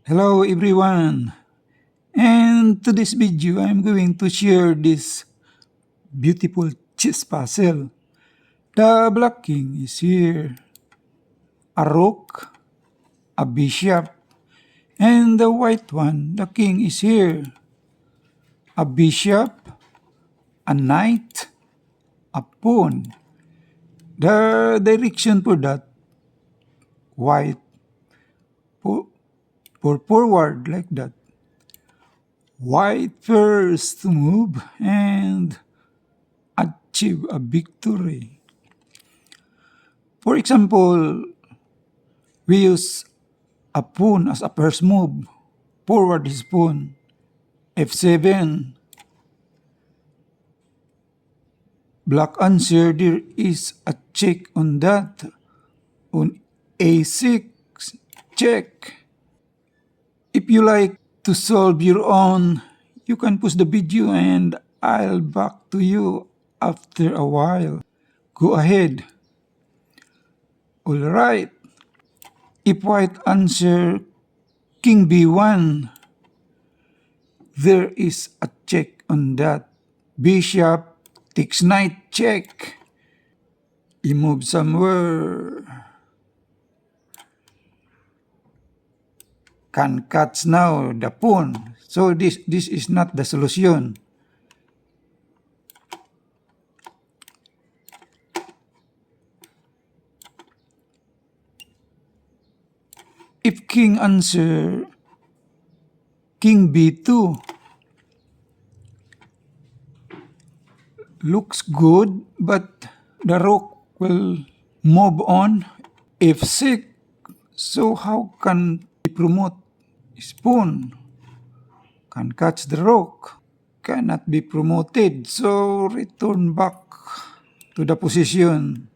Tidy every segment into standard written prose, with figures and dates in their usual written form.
Hello everyone, and to this video I'm going to share this beautiful chess puzzle. The black king is here, a rook, a bishop, and the white one, the king is here, a bishop, a knight, a pawn. The direction for that, white for forward like that. White first to move and achieve a victory. For example, we use a pawn as a first move. Forward his pawn. F7. Black answer, there is a check on that. On A6, check. If you like to solve your own, you can pause the video and I'll back to you after a while. Go ahead. Alright. If white answer King B1, there is a check on that. Bishop takes knight, check. He moves somewhere. Can catch now the pawn. So this is not the solution. If king answer King B2, looks good, but the rook will move on. F6, so how can he promote his pawn? Can catch the rook, cannot be promoted, so return back to the position.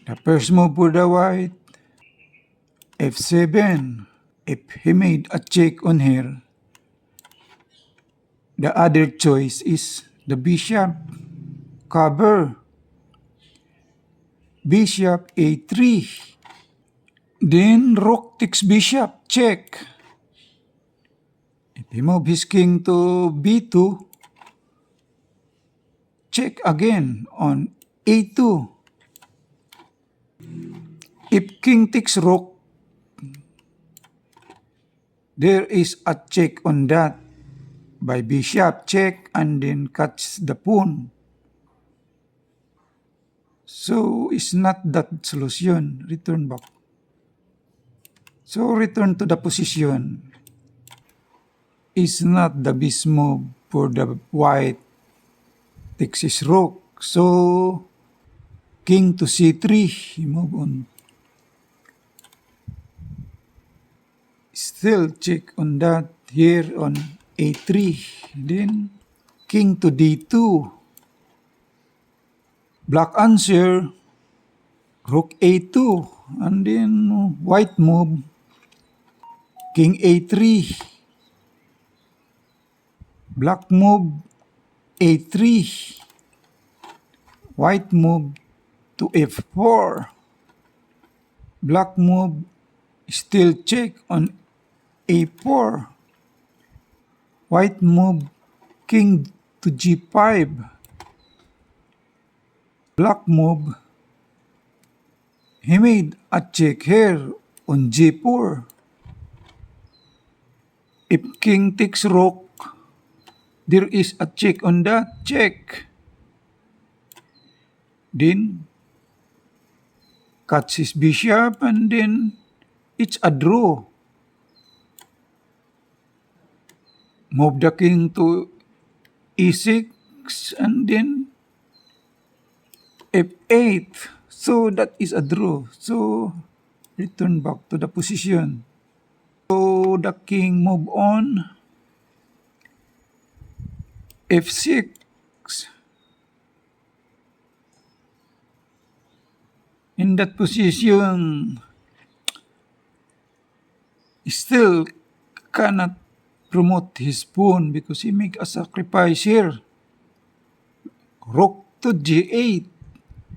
The first move for the white, F7. If he made a check on here, the other choice is the bishop. Cover. Bishop A3. Then rook takes bishop, check. If he move his king to B2, check again on A2. If king takes rook, there is a check on that by bishop, check, and then catch the pawn. So it's not that solution. Return back. So return to the position. Is not the best move for the white takes his rook. So king to C3, he move on. Still check on that here on A3. Then king to D2. Black answer, rook A2. And then white move, king A3. Black move, A3. White move to F4. Black move, still check on A4. White move, king to G5. Black move, he made a check here on G4. If king takes rook, there is a check on that, check. Then cuts his bishop and then it's a draw. Move the king to E6 and then F8. So that is a draw. So return back to the position. So the king move on. F6. In that position, still cannot promote his pawn because he make a sacrifice here. Rook to G8.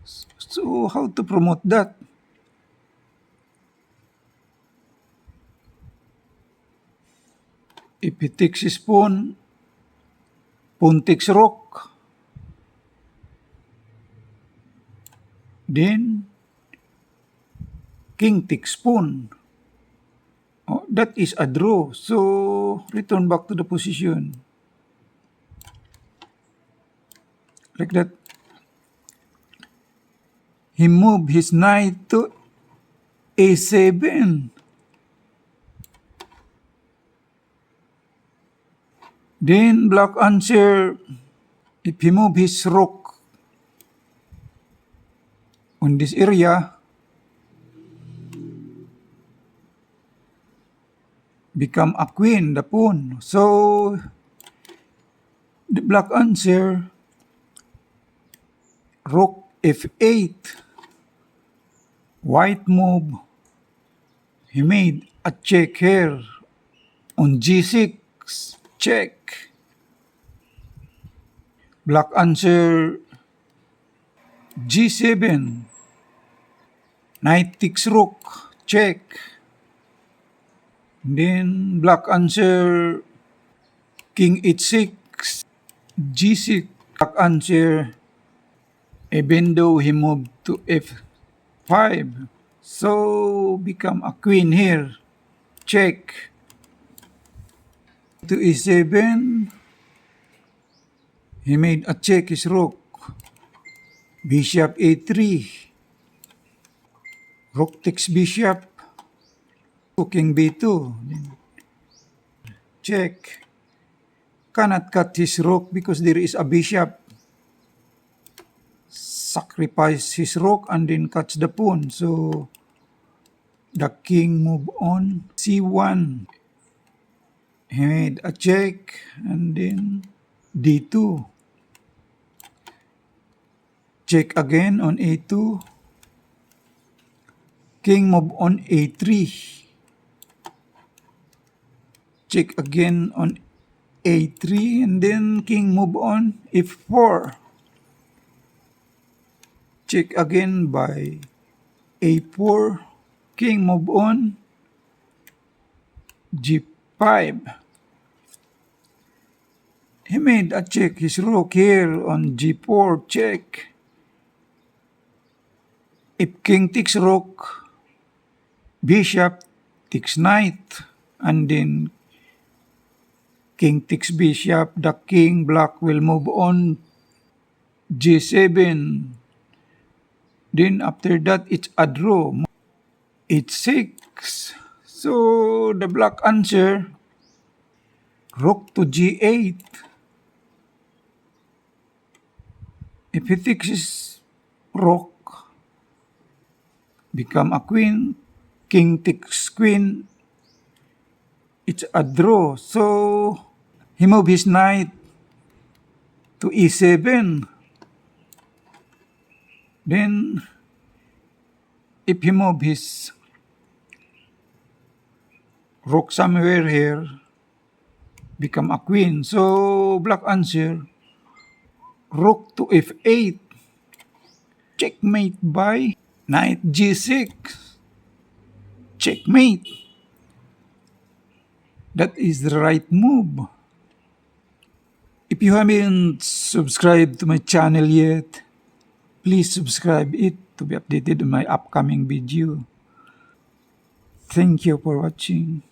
So how to promote that? If he takes his pawn takes rook, then king takes pawn. Oh, that is a draw. So return back to the position. Like that. He moved his knight to a7. Then black answer, if he move his rook on this area, become a queen, the pawn. So the black answer, rook f8. White move, he made a check here on g6, check. Black answer, g7. Knight takes rook, check. Then black answer, king h6, g6. Black answer, even though he moved to f5, so become a queen here, check. To e7, he made a check his rook. Bishop a3, rook takes bishop, king b2, check. Cannot cut his rook because there is a bishop. Sacrifice his rook and then cuts the pawn. So the king move on c1. He made a check and then d2. Check again on a2. King move on a3. Check again on a3 and then king move on f4. Check again by a4. King move on g5. He made a check his rook here on g4, check. If king takes rook, bishop takes knight, and then king takes bishop, the king black will move on g7. Then after that, it's a draw, h6. So the black answer, rook to g8. If he takes his rook, become a queen, king takes queen, it's a draw. So he moved his knight to e7. Then if he move his rook somewhere here, become a queen. So black answer, rook to f8. Checkmate by knight g6. Checkmate. That is the right move. If you haven't subscribed to my channel yet, please subscribe it to be updated on my upcoming video. Thank you for watching.